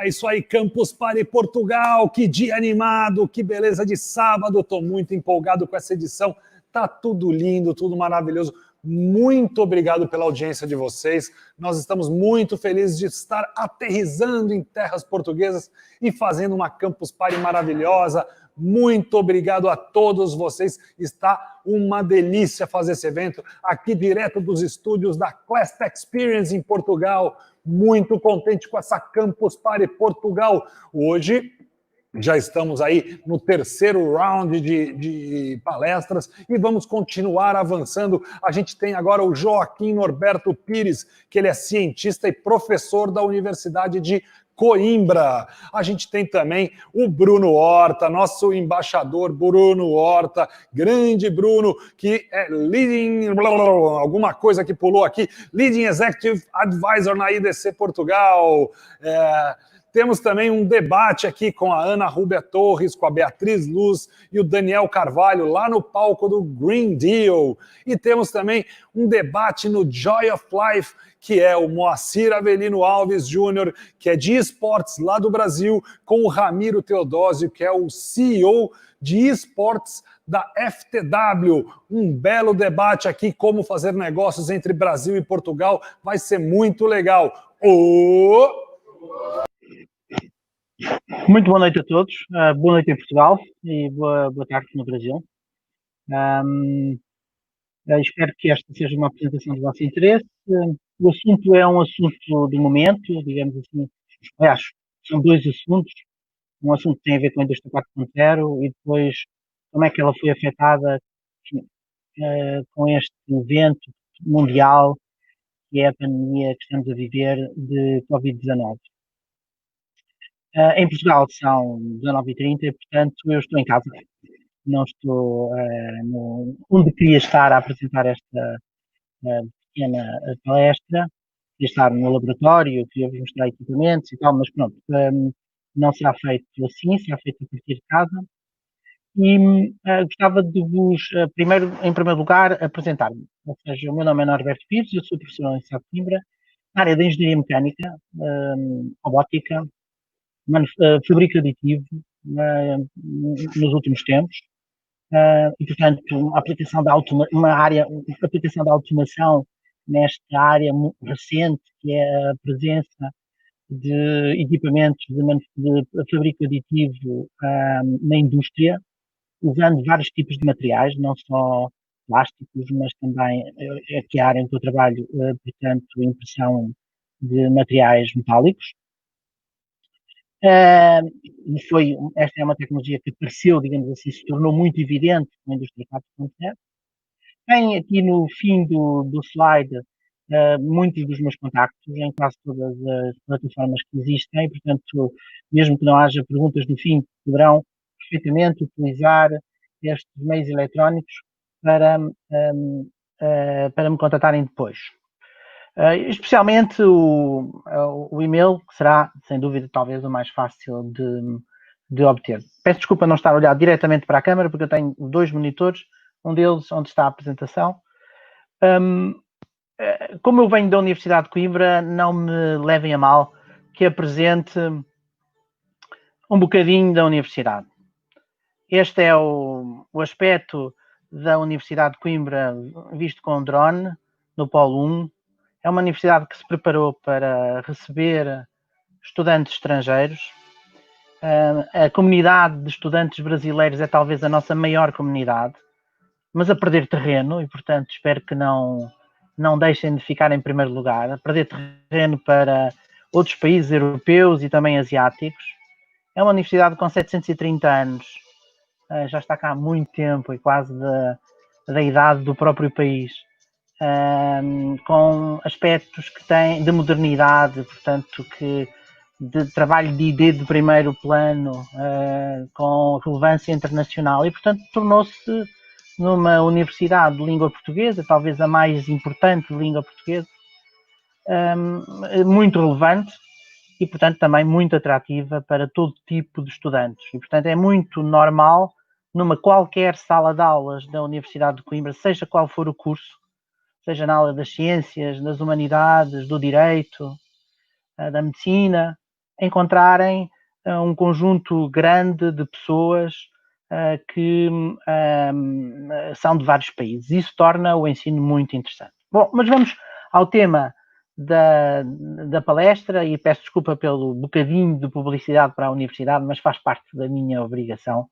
É isso aí, Campus Party Portugal, que dia animado, que beleza de sábado, estou muito empolgado com essa edição, tá tudo lindo, tudo maravilhoso. Muito obrigado pela audiência de vocês, nós estamos muito felizes de estar aterrissando em terras portuguesas e fazendo uma Campus Party maravilhosa. Muito obrigado a todos vocês, está uma delícia fazer esse evento aqui direto dos estúdios da Class Experience em Portugal. Muito contente com essa Campus Party Portugal. Hoje já estamos aí no terceiro round de palestras e vamos continuar avançando. A gente tem agora o Joaquim Norberto Pires, que ele é cientista e professor da Universidade de Coimbra. A gente tem também o Bruno Horta, nosso embaixador Bruno Horta, grande Bruno, que é Leading, alguma coisa que pulou aqui, Leading Executive Advisor na IDC Portugal. Temos também um debate aqui com a Ana Rúbia Torres, com a Beatriz Luz e o Daniel Carvalho, lá no palco do Green Deal. E temos também um debate no Joy of Life, que é o Moacir Avelino Alves Júnior, que é de esportes lá do Brasil, com o Ramiro Teodósio, que é o CEO de esportes da FTW. Um belo debate aqui, como fazer negócios entre Brasil e Portugal. Vai ser muito legal. Muito boa noite a todos, boa noite em Portugal e boa tarde no Brasil. Espero que esta seja uma apresentação de vosso interesse. O assunto é um assunto do momento, digamos assim. Aliás, são dois assuntos. Um assunto que tem a ver com a indústria 4.0 e depois como é que ela foi afetada com este evento mundial que é a pandemia que estamos a viver de Covid-19. Em Portugal são 19h30 e, portanto, eu estou em casa. Não estou onde queria estar a apresentar esta pequena palestra. Queria estar no laboratório, queria vos mostrar equipamentos e tal, mas pronto, não será feito assim, será feito a partir de casa. E gostava de vos, em primeiro lugar, apresentar-me. Ou seja, o meu nome é Norberto Pires, eu sou professor na Universidade de Coimbra, na área de Engenharia Mecânica, Robótica, fabrico aditivo nos últimos tempos e, portanto, a aplicação da automação nesta área recente, que é a presença de equipamentos de fabrico aditivo na indústria, usando vários tipos de materiais, não só plásticos, mas também aqui a área em que eu trabalho, portanto, impressão de materiais metálicos. Esta é uma tecnologia que apareceu, digamos assim, se tornou muito evidente na indústria 4.0. Tem aqui no fim do slide muitos dos meus contactos em quase todas as plataformas que existem, portanto, mesmo que não haja perguntas no fim, poderão perfeitamente utilizar estes meios eletrónicos para me contatarem depois. Especialmente o e-mail, que será, sem dúvida, talvez o mais fácil de obter. Peço desculpa não estar a olhar diretamente para a câmara, porque eu tenho dois monitores, um deles onde está a apresentação. Como eu venho da Universidade de Coimbra, não me levem a mal que apresente um bocadinho da universidade. Este é o aspecto da Universidade de Coimbra visto com drone, no Polo 1. É uma universidade que se preparou para receber estudantes estrangeiros. A comunidade de estudantes brasileiros é talvez a nossa maior comunidade, mas a perder terreno, e portanto espero que não deixem de ficar em primeiro lugar, a perder terreno para outros países europeus e também asiáticos. É uma universidade com 730 anos, já está cá há muito tempo e quase da idade do próprio país. Com aspectos que têm de modernidade, portanto, de trabalho de ID de primeiro plano, com relevância internacional, e portanto tornou-se numa universidade de língua portuguesa, talvez a mais importante de língua portuguesa, muito relevante e portanto também muito atrativa para todo tipo de estudantes. E portanto é muito normal numa qualquer sala de aulas da Universidade de Coimbra, seja qual for o curso, seja na aula das ciências, das humanidades, do direito, da medicina, encontrarem um conjunto grande de pessoas que são de vários países. Isso torna o ensino muito interessante. Bom, mas vamos ao tema da palestra, e peço desculpa pelo bocadinho de publicidade para a universidade, mas faz parte da minha obrigação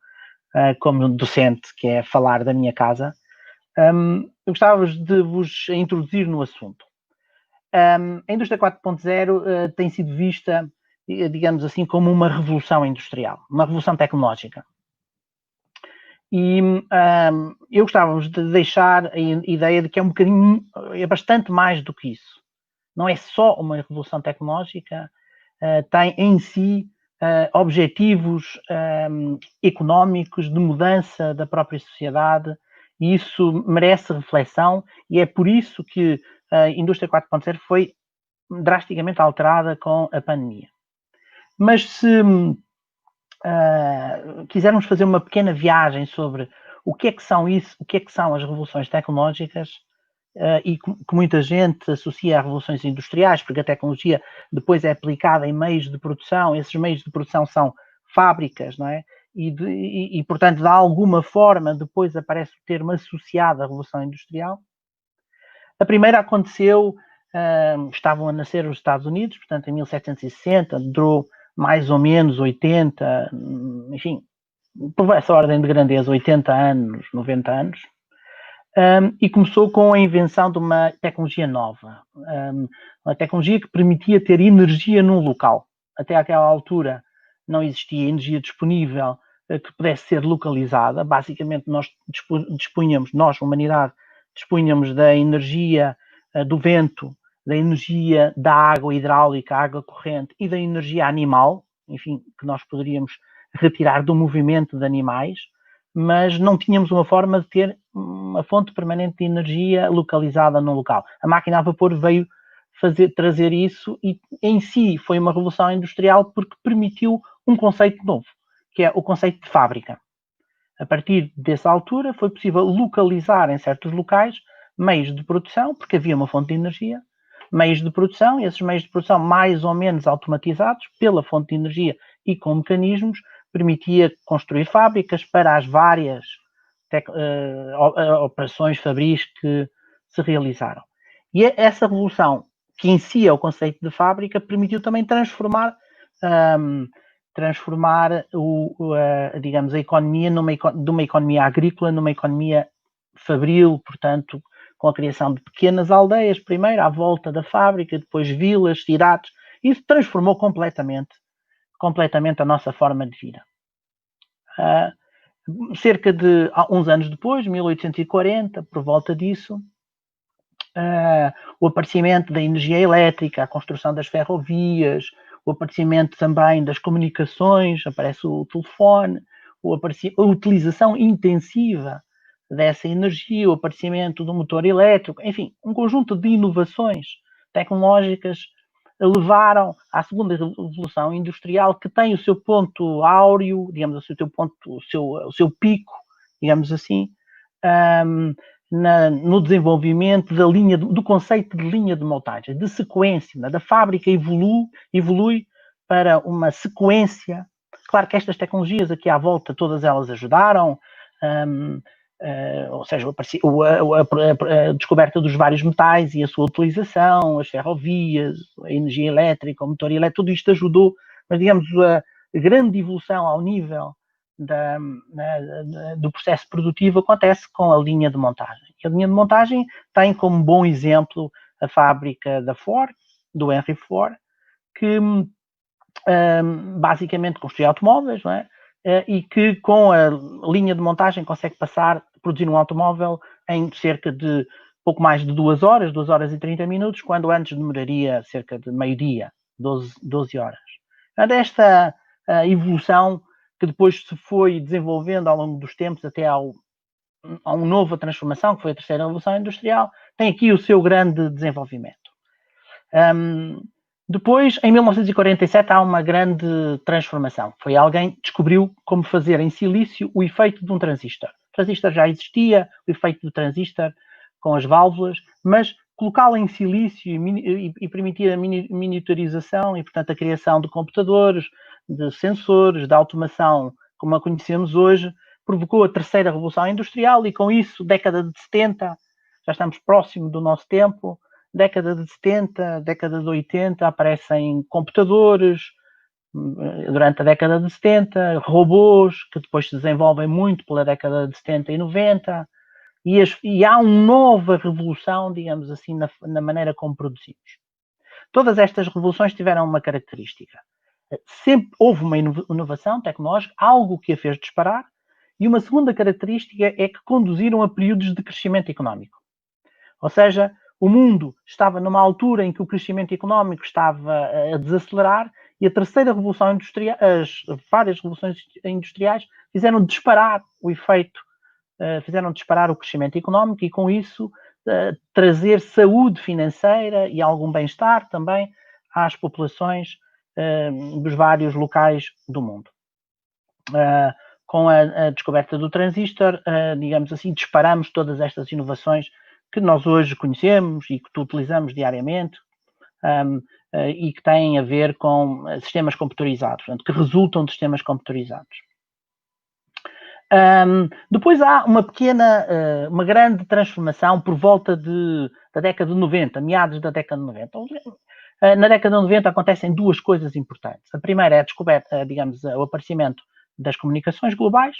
como docente, que é falar da minha casa. Eu gostava de vos introduzir no assunto. A indústria 4.0 tem sido vista, digamos assim, como uma revolução industrial, uma revolução tecnológica. E eu gostava de deixar a ideia de que é bastante mais do que isso. Não é só uma revolução tecnológica, tem em si objetivos económicos de mudança da própria sociedade, e isso merece reflexão, e é por isso que a indústria 4.0 foi drasticamente alterada com a pandemia. Mas se quisermos fazer uma pequena viagem sobre o que é que são isso, o que é que são as revoluções tecnológicas, e que muita gente associa a revoluções industriais, porque a tecnologia depois é aplicada em meios de produção, esses meios de produção são fábricas, não é? E portanto, de alguma forma, depois aparece o termo associado à revolução industrial. A primeira aconteceu, estavam a nascer os Estados Unidos, portanto, em 1760, durou mais ou menos 80, enfim, por essa ordem de grandeza, 80 anos, 90 anos. E começou com a invenção de uma tecnologia nova, uma tecnologia que permitia ter energia num local. Até àquela altura não existia energia disponível que pudesse ser localizada. Basicamente nós dispunhamos, nós, a humanidade, dispunhamos da energia do vento, da energia da água hidráulica, água corrente, e da energia animal, enfim, que nós poderíamos retirar do movimento de animais, mas não tínhamos uma forma de ter uma fonte permanente de energia localizada num local. A máquina a vapor veio trazer isso, e em si foi uma revolução industrial porque permitiu um conceito novo, que é o conceito de fábrica. A partir dessa altura foi possível localizar em certos locais meios de produção, porque havia uma fonte de energia, meios de produção, e esses meios de produção mais ou menos automatizados pela fonte de energia e com mecanismos, permitia construir fábricas para as várias operações fabris que se realizaram. E essa revolução, que em si é o conceito de fábrica, permitiu também transformar digamos, a economia de uma economia agrícola numa economia fabril, portanto, com a criação de pequenas aldeias, primeiro à volta da fábrica, depois vilas, cidades. Isso transformou completamente a nossa forma de vida. Cerca de uns anos depois, 1840, por volta disso, o aparecimento da energia elétrica, a construção das ferrovias, o aparecimento também das comunicações, aparece o telefone, a utilização intensiva dessa energia, o aparecimento do motor elétrico, enfim, um conjunto de inovações tecnológicas levaram à segunda revolução industrial, que tem o seu ponto áureo, digamos assim, o seu pico, digamos assim, no desenvolvimento do conceito de linha de montagem, de sequência, da fábrica evolui para uma sequência. Claro que estas tecnologias aqui à volta, todas elas ajudaram, ou seja, a descoberta dos vários metais e a sua utilização, as ferrovias, a energia elétrica, o motor elétrico, tudo isto ajudou, mas digamos, a grande evolução ao nível do processo produtivo acontece com a linha de montagem. A linha de montagem tem como bom exemplo a fábrica da Ford, do Henry Ford, que basicamente construía automóveis, não é? E que com a linha de montagem consegue produzir um automóvel em cerca de pouco mais de 2 horas, 2 horas e 30 minutos, quando antes demoraria cerca de meio-dia, 12 horas. Esta evolução que depois se foi desenvolvendo ao longo dos tempos até a uma nova transformação, que foi a terceira revolução industrial, tem aqui o seu grande desenvolvimento. Depois, em 1947, há uma grande transformação. Foi alguém que descobriu como fazer em silício o efeito de um transistor. O transistor já existia, o efeito do transistor com as válvulas, mas colocá-la em silício e permitir a miniaturização e, portanto, a criação de computadores, de sensores, de automação, como a conhecemos hoje, provocou a terceira revolução industrial e, com isso, década de 70, já estamos próximo do nosso tempo, década de 70, década de 80, aparecem computadores, durante a década de 70, robôs, que depois se desenvolvem muito pela década de 70 e 90, e há uma nova revolução, digamos assim, na maneira como produzimos. Todas estas revoluções tiveram uma característica. Sempre houve uma inovação tecnológica, algo que a fez disparar, e uma segunda característica é que conduziram a períodos de crescimento económico. Ou seja, o mundo estava numa altura em que o crescimento económico estava a desacelerar e a terceira revolução industrial, as várias revoluções industriais fizeram disparar o efeito, fizeram disparar o crescimento económico e, com isso, trazer saúde financeira e algum bem-estar também às populações dos vários locais do mundo. Com a descoberta do transistor, digamos assim, disparamos todas estas inovações que nós hoje conhecemos e que utilizamos diariamente e que têm a ver com sistemas computadorizados, portanto, que resultam de sistemas computadorizados. Depois há uma grande transformação por volta da década de 90, meados da década de 90. Na década de 90 acontecem duas coisas importantes. A primeira é a descoberta, digamos, o aparecimento das comunicações globais,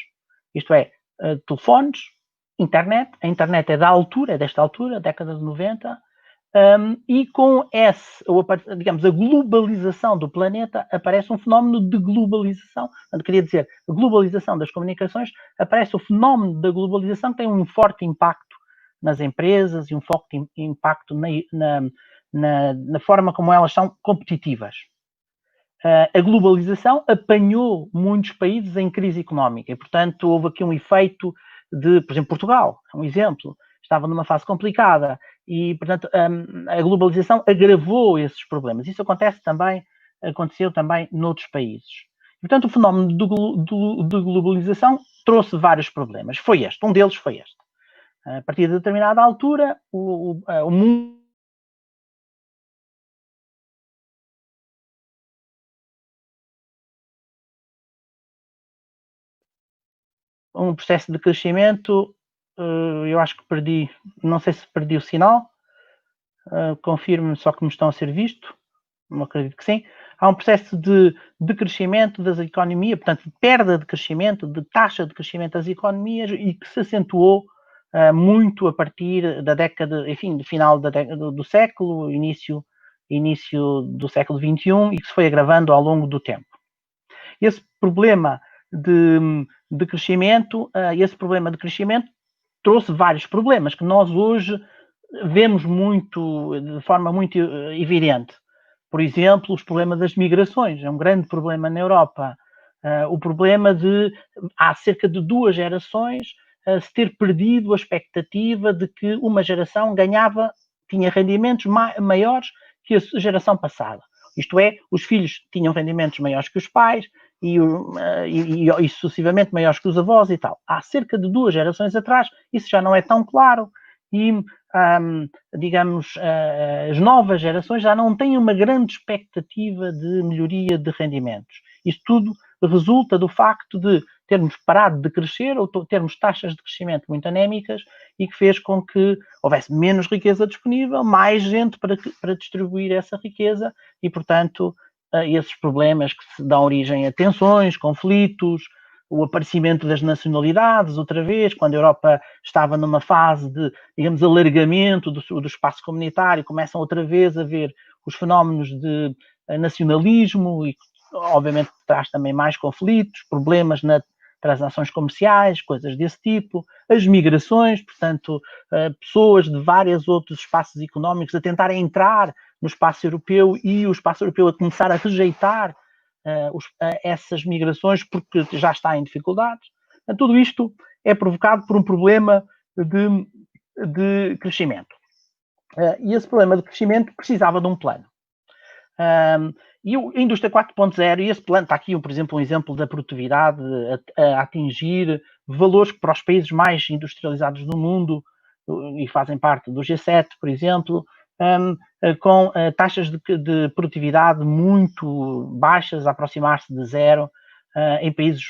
isto é, telefones, internet. A internet é desta altura, década de 90, e com digamos, a globalização do planeta, aparece um fenómeno de globalização. Portanto, queria dizer, a globalização das comunicações, aparece o fenómeno da globalização que tem um forte impacto nas empresas e um forte impacto na forma como elas são competitivas. A globalização apanhou muitos países em crise económica e, portanto, houve aqui um efeito por exemplo, Portugal, é um exemplo, estava numa fase complicada e, portanto, a globalização agravou esses problemas. Isso aconteceu também noutros países. Portanto, o fenómeno de globalização trouxe vários problemas. Um deles foi este. A partir de determinada altura, o mundo um processo de crescimento, eu acho que perdi, não sei se perdi o sinal, confirmo-me só que me estão a ser visto, não acredito que sim. Há um processo de crescimento das economias, portanto, de perda de crescimento, de taxa de crescimento das economias e que se acentuou muito a partir da década, enfim, do final do século, início do século XXI e que se foi agravando ao longo do tempo. Esse problema de crescimento, trouxe vários problemas que nós hoje vemos de forma muito evidente. Por exemplo, os problemas das migrações, é um grande problema na Europa. O problema há cerca de 2 gerações, se ter perdido a expectativa de que uma geração tinha rendimentos maiores que a geração passada. Isto é, os filhos tinham rendimentos maiores que os pais e sucessivamente maiores que os avós e tal. Há cerca de 2 gerações atrás, isso já não é tão claro e, digamos, as novas gerações já não têm uma grande expectativa de melhoria de rendimentos. Isto tudo resulta do facto de termos parado de crescer ou termos taxas de crescimento muito anémicas e que fez com que houvesse menos riqueza disponível, mais gente para distribuir essa riqueza e, portanto, esses problemas que se dão origem a tensões, conflitos, o aparecimento das nacionalidades, outra vez, quando a Europa estava numa fase de, digamos, alargamento do espaço comunitário, começam outra vez a ver os fenómenos de nacionalismo e, obviamente, traz também mais conflitos, problemas nas transações comerciais, coisas desse tipo, as migrações, portanto, pessoas de vários outros espaços económicos a tentarem entrar no espaço europeu e o espaço europeu a começar a rejeitar essas migrações porque já está em dificuldades. Tudo isto é provocado por um problema de crescimento. E esse problema de crescimento precisava de um plano. E a indústria 4.0, e esse plano, está aqui, por exemplo, um exemplo da produtividade a atingir valores que para os países mais industrializados do mundo e fazem parte do G7, por exemplo, com taxas de produtividade muito baixas, a aproximar-se de zero, em países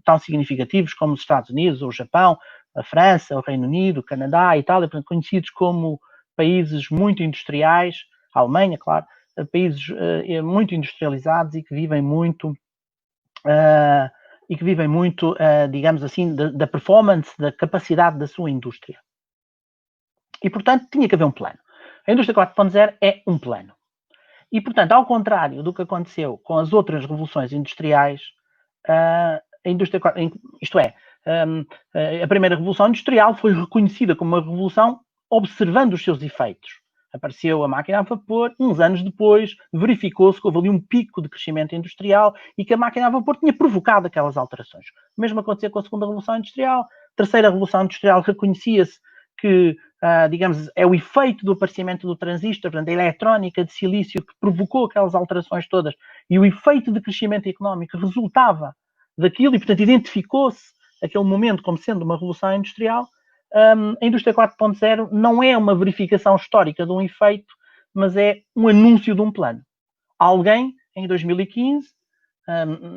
tão significativos como os Estados Unidos, o Japão, a França, o Reino Unido, o Canadá, a Itália, conhecidos como países muito industriais, a Alemanha, claro, países muito industrializados e que vivem muito, digamos assim, da performance, da capacidade da sua indústria. E, portanto, tinha que haver um plano. A indústria 4.0 é um plano. E, portanto, ao contrário do que aconteceu com as outras revoluções industriais, a indústria, isto é, a primeira revolução industrial foi reconhecida como uma revolução observando os seus efeitos. Apareceu a máquina a vapor, uns anos depois verificou-se que houve ali um pico de crescimento industrial e que a máquina a vapor tinha provocado aquelas alterações. O mesmo aconteceu com a segunda revolução industrial. A terceira revolução industrial reconhecia-se que, digamos, é o efeito do aparecimento do transistor, portanto, a eletrónica de silício que provocou aquelas alterações todas, e o efeito de crescimento económico resultava daquilo, e, portanto, identificou-se aquele momento como sendo uma revolução industrial. A indústria 4.0 não é uma verificação histórica de um efeito, mas é um anúncio de um plano. Alguém, em 2015,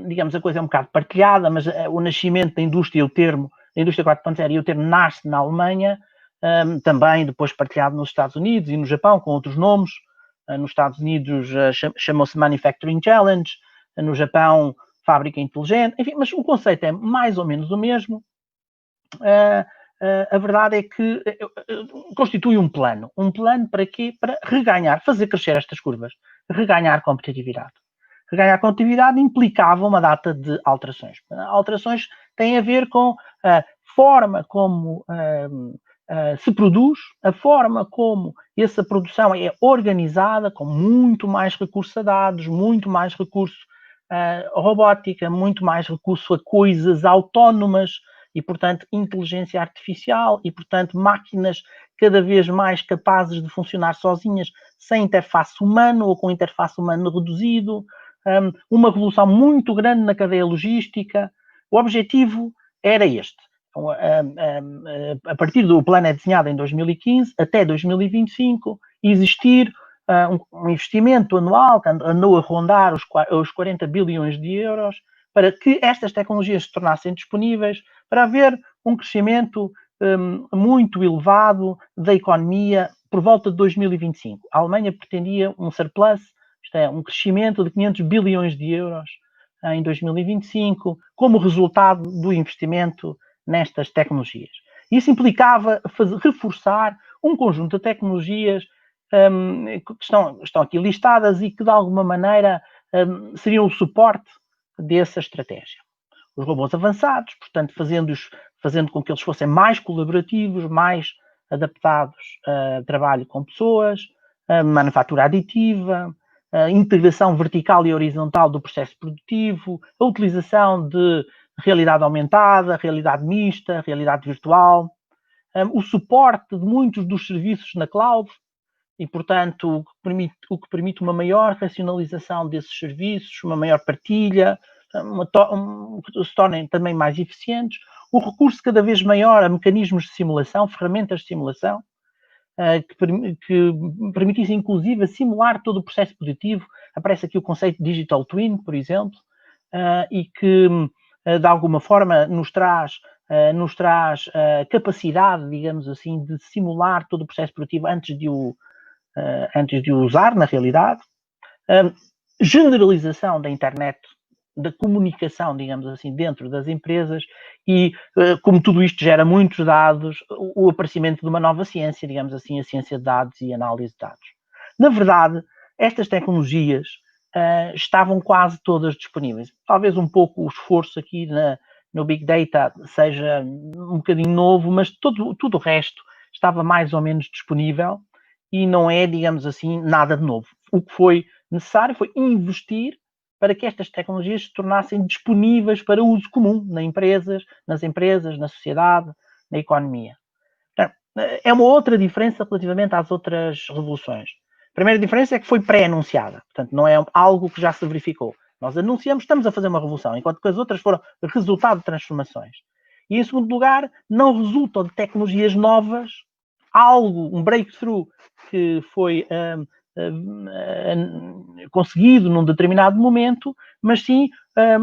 digamos, a coisa é um bocado partilhada, mas o nascimento da indústria, da indústria 4.0 e o termo nasce na Alemanha, também depois partilhado nos Estados Unidos e no Japão, com outros nomes. Nos Estados Unidos chamou-se Manufacturing Challenge, no Japão, Fábrica Inteligente, enfim, mas o conceito é mais ou menos o mesmo. A verdade é que constitui um plano. Um plano para quê? Para reganhar, fazer crescer estas curvas, reganhar competitividade. Reganhar competitividade implicava uma data de alterações. Alterações têm a ver com a forma como se produz, a forma como essa produção é organizada, com muito mais recurso a dados, muito mais recurso a robótica, muito mais recurso a coisas autónomas e, portanto, inteligência artificial e, portanto, máquinas cada vez mais capazes de funcionar sozinhas, sem interface humana ou com interface humana reduzido, uma revolução muito grande na cadeia logística. O objetivo era este. A partir do plano é desenhado em 2015 até 2025, existir um investimento anual que andou a rondar os 40 bilhões de euros para que estas tecnologias se tornassem disponíveis, para haver um crescimento muito elevado da economia por volta de 2025. A Alemanha pretendia um surplus, isto é, um crescimento de 500 bilhões de euros em 2025, como resultado do investimento nestas tecnologias. Isso implicava reforçar um conjunto de tecnologias que estão aqui listadas e que, de alguma maneira, seriam o suporte dessa estratégia. Os robôs avançados, portanto, fazendo com que eles fossem mais colaborativos, mais adaptados a trabalho com pessoas, a manufatura aditiva, a integração vertical e horizontal do processo produtivo, a utilização de realidade aumentada, realidade mista, realidade virtual, o suporte de muitos dos serviços na cloud e, portanto, o que permite uma maior racionalização desses serviços, uma maior partilha, que se tornem também mais eficientes, o recurso cada vez maior a mecanismos de simulação, ferramentas de simulação, que permitissem, inclusive, simular todo o processo produtivo. Aparece aqui o conceito de Digital Twin, por exemplo, e que, de alguma forma, nos traz a capacidade, digamos assim, de simular todo o processo produtivo antes de o usar, na realidade. Generalização da internet, da comunicação, digamos assim, dentro das empresas e, como tudo isto gera muitos dados, o aparecimento de uma nova ciência, digamos assim, a ciência de dados e análise de dados. Na verdade, estas tecnologias estavam quase todas disponíveis. Talvez um pouco o esforço aqui no Big Data seja um bocadinho novo, mas tudo o resto estava mais ou menos disponível e não é, digamos assim, nada de novo. O que foi necessário foi investir para que estas tecnologias se tornassem disponíveis para uso comum nas empresas, na sociedade, na economia. Portanto, é uma outra diferença relativamente às outras revoluções. A primeira diferença é que foi pré-anunciada, portanto, não é algo que já se verificou. Nós anunciamos, estamos a fazer uma revolução, enquanto que as outras foram resultado de transformações. E, em segundo lugar, não resultam de tecnologias novas, algo, um breakthrough que foi conseguido num determinado momento, mas sim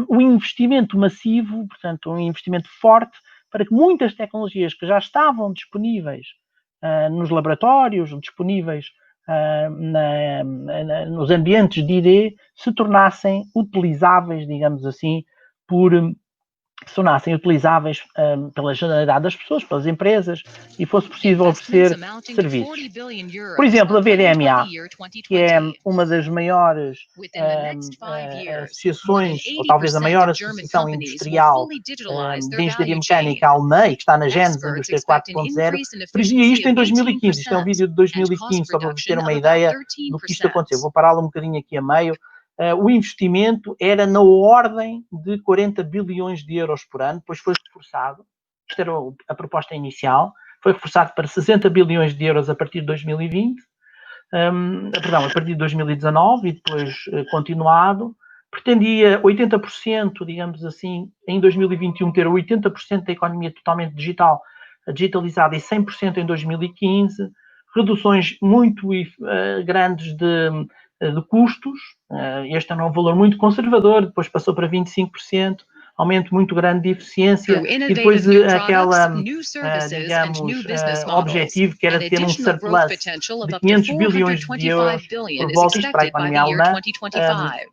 um investimento massivo, portanto, um investimento forte para que muitas tecnologias que já estavam disponíveis nos laboratórios, disponíveis nos ambientes de ID, se tornassem utilizáveis, digamos assim, se tornassem utilizáveis pela generalidade das pessoas, pelas empresas, e fosse possível oferecer serviços. Por exemplo, a VDMA, que é uma das maiores associações, ou talvez a maior associação industrial de engenharia mecânica alemã, e que está na gênese da indústria 4.0, previa isto em 2015. Isto é um vídeo de 2015, só para vos ter uma ideia do que isto aconteceu. Vou pará-lo um bocadinho aqui a meio. O investimento era na ordem de 40 bilhões de euros por ano, depois foi reforçado, isto era a proposta inicial, foi reforçado para 60 bilhões de euros a partir de 2020, a partir de 2019 e depois continuado. Pretendia 80%, digamos assim, em 2021 ter 80% da economia totalmente digitalizada e 100% em 2015, reduções muito grandes de custos. Este era um valor muito conservador, depois passou para 25%, aumento muito grande de eficiência e depois aquela, digamos, objetivo que era ter um surplus de 500 bilhões de euros por volta, isto para a economia alemã,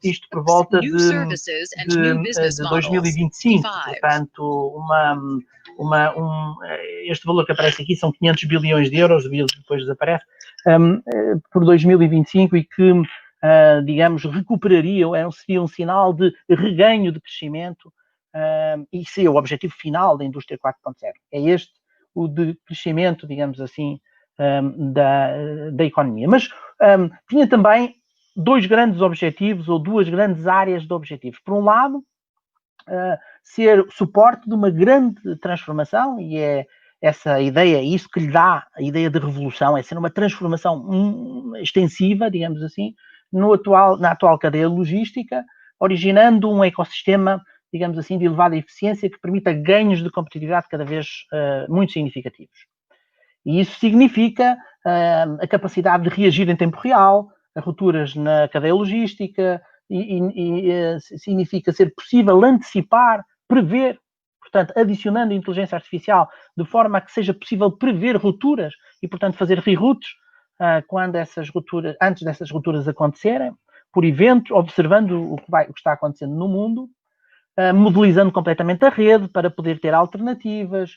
isto por volta de 2025, portanto, este valor que aparece aqui são 500 bilhões de euros, depois desaparece, por 2025 e que, digamos, recuperariam, seria um sinal de reganho de crescimento e seria o objetivo final da indústria 4.0. É este o de crescimento, digamos assim, da economia. Mas tinha também dois grandes objetivos ou duas grandes áreas de objetivos. Por um lado, ser suporte de uma grande transformação, e é essa ideia, isso que lhe dá a ideia de revolução, é ser uma transformação extensiva, digamos assim, na atual cadeia logística, originando um ecossistema, digamos assim, de elevada eficiência que permita ganhos de competitividade cada vez muito significativos. E isso significa a capacidade de reagir em tempo real a rupturas na cadeia logística, e significa ser possível antecipar, prever, portanto, adicionando inteligência artificial de forma a que seja possível prever rupturas e, portanto, fazer reroutes quando essas rupturas, antes dessas rupturas acontecerem, por eventos, observando o que está acontecendo no mundo, modelizando completamente a rede para poder ter alternativas,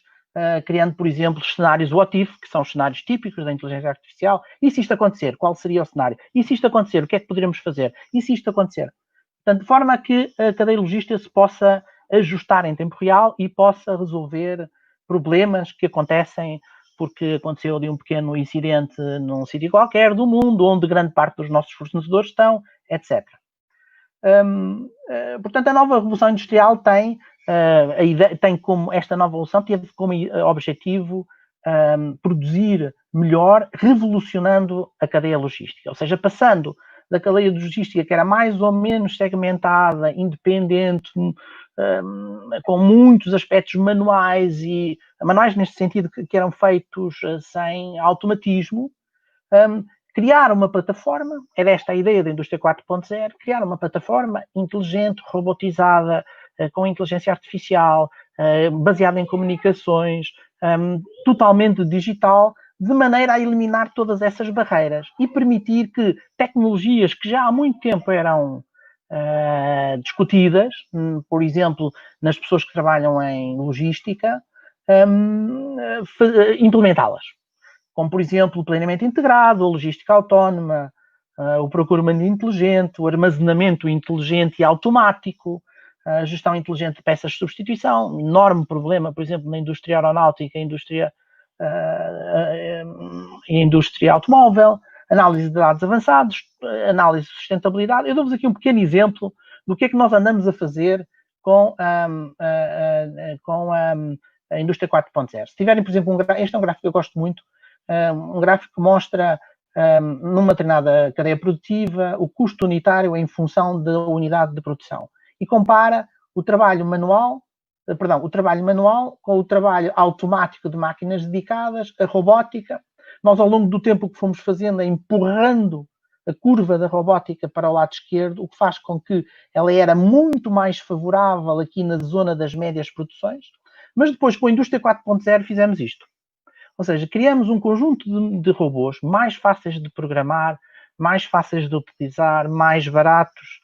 criando, por exemplo, cenários what if, que são os cenários típicos da inteligência artificial. E se isto acontecer, qual seria o cenário? E se isto acontecer, o que é que poderemos fazer? E se isto acontecer? Portanto, de forma a que a cadeia logística se possa ajustar em tempo real e possa resolver problemas que acontecem porque aconteceu ali um pequeno incidente num sítio qualquer do mundo, onde grande parte dos nossos fornecedores estão, etc. Portanto, a nova revolução industrial tem como esta nova revolução teve como objetivo produzir melhor, revolucionando a cadeia logística, ou seja, passando da cadeia logística que era mais ou menos segmentada, independente, com muitos aspectos manuais, e manuais neste sentido que eram feitos sem automatismo, criar uma plataforma, era esta a ideia da indústria 4.0, criar uma plataforma inteligente, robotizada, com inteligência artificial, baseada em comunicações, totalmente digital, de maneira a eliminar todas essas barreiras e permitir que tecnologias que já há muito tempo eram discutidas, por exemplo, nas pessoas que trabalham em logística, implementá-las. Como, por exemplo, o planeamento integrado, a logística autónoma, o procurement inteligente, o armazenamento inteligente e automático, a gestão inteligente de peças de substituição, um enorme problema, por exemplo, na indústria aeronáutica, indústria automóvel, análise de dados avançados, análise de sustentabilidade. Eu dou-vos aqui um pequeno exemplo do que é que nós andamos a fazer com a indústria 4.0. Se tiverem, por exemplo, este é um gráfico que eu gosto muito, um gráfico que mostra numa determinada cadeia produtiva o custo unitário em função da unidade de produção e compara o trabalho manual com o trabalho automático de máquinas dedicadas, a robótica, Nós, ao longo do tempo, o que fomos fazendo é empurrando a curva da robótica para o lado esquerdo, o que faz com que ela era muito mais favorável aqui na zona das médias produções, mas depois, com a indústria 4.0, fizemos isto. Ou seja, criamos um conjunto de robôs mais fáceis de programar, mais fáceis de utilizar, mais baratos,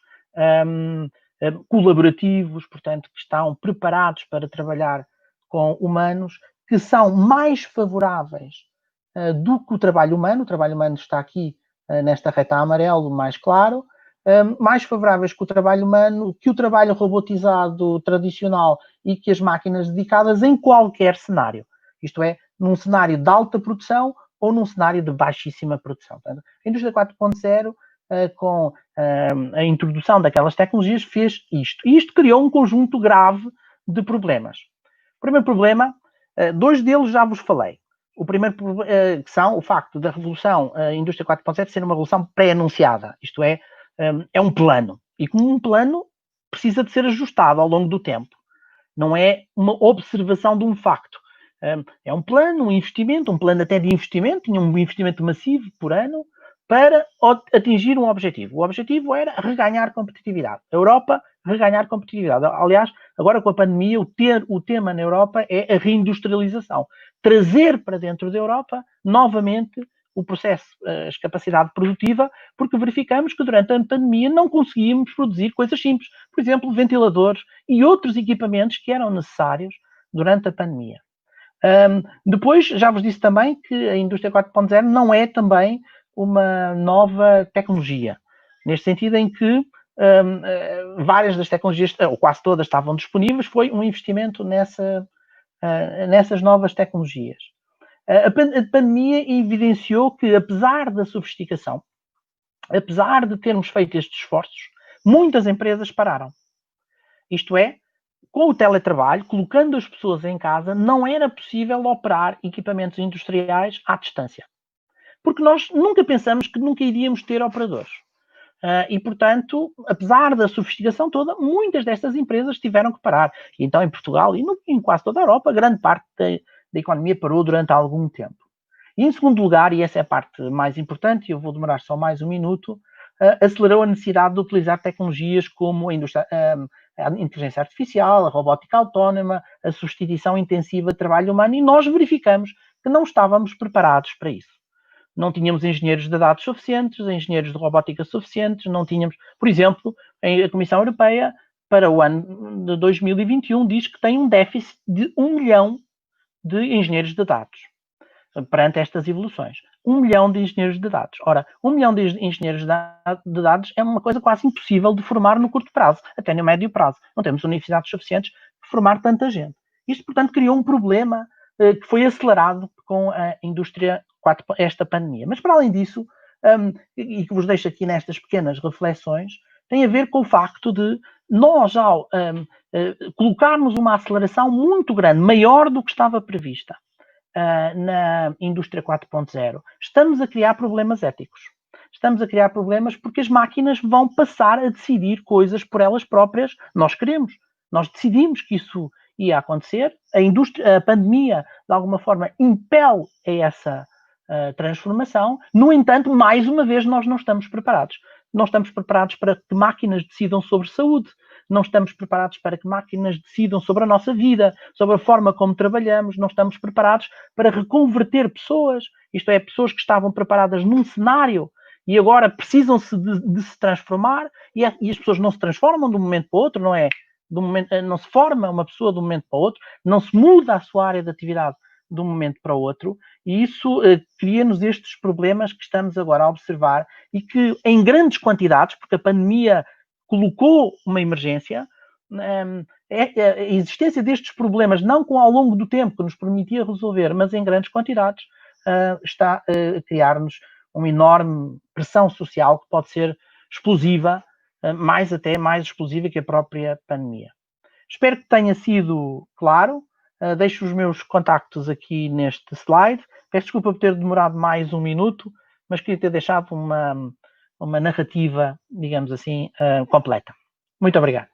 colaborativos, portanto, que estão preparados para trabalhar com humanos, que são mais favoráveis do que o trabalho humano. O trabalho humano está aqui nesta reta amarelo mais claro, mais favoráveis que o trabalho humano, que o trabalho robotizado tradicional e que as máquinas dedicadas em qualquer cenário. Isto é, num cenário de alta produção ou num cenário de baixíssima produção. Portanto, a indústria 4.0, com a introdução daquelas tecnologias, fez isto. E isto criou um conjunto grave de problemas. O primeiro problema, dois deles já vos falei. O primeiro que são o facto da revolução, a indústria 4.0, ser uma revolução pré-anunciada. Isto é um plano. E como um plano, precisa de ser ajustado ao longo do tempo. Não é uma observação de um facto. É um plano, um investimento, um plano até de investimento, tinha um investimento massivo por ano para atingir um objetivo. O objetivo era reganhar competitividade. A Europa, reganhar competitividade. Aliás, agora com a pandemia, o tema na Europa é a reindustrialização. Trazer para dentro da Europa, novamente, o processo, a capacidade produtiva, porque verificamos que durante a pandemia não conseguíamos produzir coisas simples. Por exemplo, ventiladores e outros equipamentos que eram necessários durante a pandemia. Depois, já vos disse também que a indústria 4.0 não é também uma nova tecnologia, neste sentido em que várias das tecnologias, ou quase todas, estavam disponíveis, foi um investimento nessas novas tecnologias. A pandemia evidenciou que, apesar da sofisticação, apesar de termos feito estes esforços, muitas empresas pararam. Isto é, com o teletrabalho, colocando as pessoas em casa, não era possível operar equipamentos industriais à distância. Porque nós nunca pensamos que nunca iríamos ter operadores. E, portanto, apesar da sofisticação toda, muitas destas empresas tiveram que parar. E então, em Portugal e em quase toda a Europa, grande parte da economia parou durante algum tempo. E, em segundo lugar, e essa é a parte mais importante, e eu vou demorar só mais um minuto, acelerou a necessidade de utilizar tecnologias como a inteligência artificial, a robótica autónoma, a substituição intensiva de trabalho humano, e nós verificamos que não estávamos preparados para isso. Não tínhamos engenheiros de dados suficientes, engenheiros de robótica suficientes, não tínhamos, por exemplo, a Comissão Europeia, para o ano de 2021, diz que tem um déficit de 1 milhão de engenheiros de dados perante estas evoluções. 1 milhão de engenheiros de dados. Ora, 1 milhão de engenheiros de dados é uma coisa quase impossível de formar no curto prazo, até no médio prazo. Não temos universidades suficientes para formar tanta gente. Isto, portanto, criou um problema que foi acelerado com a indústria 4, esta pandemia. Mas, para além disso, e que vos deixo aqui nestas pequenas reflexões, tem a ver com o facto de nós, ao colocarmos uma aceleração muito grande, maior do que estava prevista, na indústria 4.0, estamos a criar problemas éticos. Estamos a criar problemas porque as máquinas vão passar a decidir coisas por elas próprias. Nós queremos. Nós decidimos que isso ia acontecer. A pandemia, de alguma forma, impele a essa transformação. No entanto, mais uma vez, nós não estamos preparados. Não estamos preparados para que máquinas decidam sobre saúde. Não estamos preparados para que máquinas decidam sobre a nossa vida, sobre a forma como trabalhamos. Não estamos preparados para reconverter pessoas. Isto é, pessoas que estavam preparadas num cenário e agora precisam-se de se transformar e as pessoas não se transformam de um momento para o outro, não é? Não se forma uma pessoa de um momento para o outro, não se muda a sua área de atividade de um momento para o outro, e isso cria-nos estes problemas que estamos agora a observar e que, em grandes quantidades, porque a pandemia colocou uma emergência, a existência destes problemas, não ao longo do tempo que nos permitia resolver, mas em grandes quantidades, está a criar-nos uma enorme pressão social que pode ser explosiva, até mais explosiva que a própria pandemia. Espero que tenha sido claro. Deixo os meus contactos aqui neste slide. Peço desculpa por ter demorado mais um minuto, mas queria ter deixado uma narrativa, digamos assim, completa. Muito obrigado.